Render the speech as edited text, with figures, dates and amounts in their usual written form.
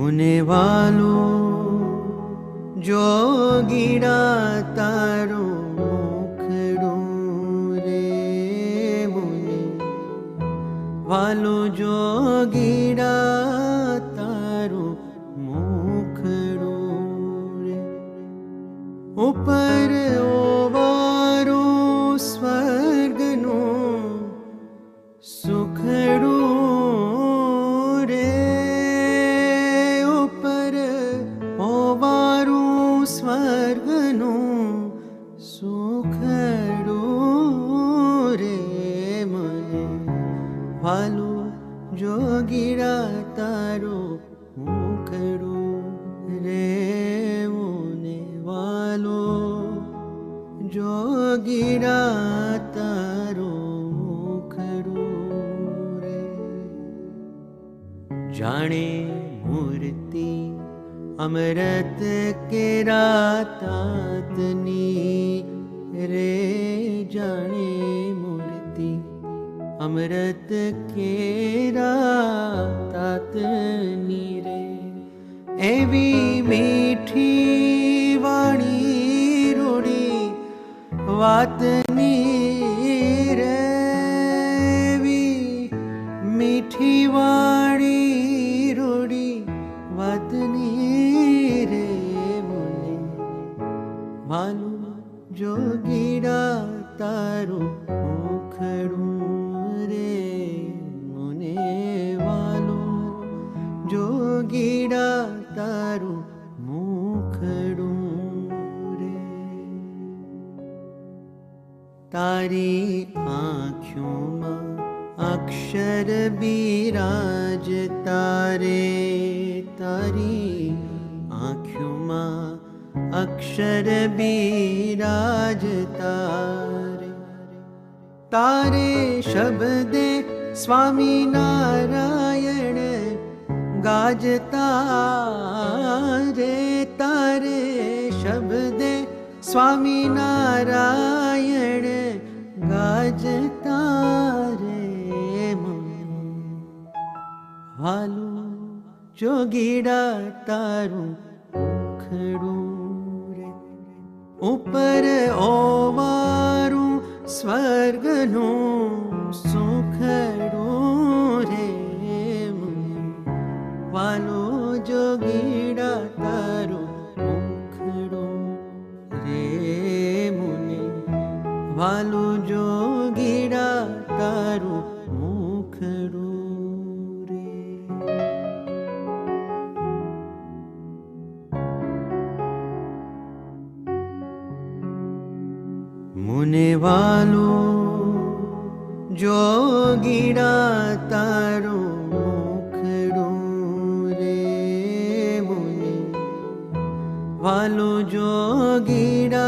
मुने वालो जोगीड़ा तारो मुखड़ो रे मुने वालो जोगीड़ा तारो मुखड़ो रे ऊपर ओवारो स्वर्गनो सुखड़ो स्वर्गनो सुखड़ो रे मने वालो जोगीड़ा तारो मुखड़ो रे मुने वालो जोगीड़ा तारो मुखड़ो रे जाने मूर्ति अमृत केरा तातनी रे जाने मूर्ति अमृत केरा तातनी रे एवी मीठी वाणी रूड़ी वातनी रे एवी मीठी वाणी रूड़ी वातनी वालो जोगीड़ा तारो मुखड़ो रे मुने वालो जोगीड़ा तारो मुखड़ो रे तारी आँखों में अक्षर बिराज तारे तारी आँखों में अक्षर बिराज तारे तारे शब्दे स्वामी नारायण गाजता रे तारे शब्दे स्वामी नारायण गाजता रे मन वालो जोगीड़ा तारू मुखड़ो ऊपर ओवारू स्वर्गनो सुखड़ो रे मुने वालो जोगीड़ा तारो मुखड़ो रे मुने वालो जोगीड़ा तारो मुखड़ो रे मुने वालो जोगीड़ा तारो मुखड़ो रे मुने वालो जोगीड़ा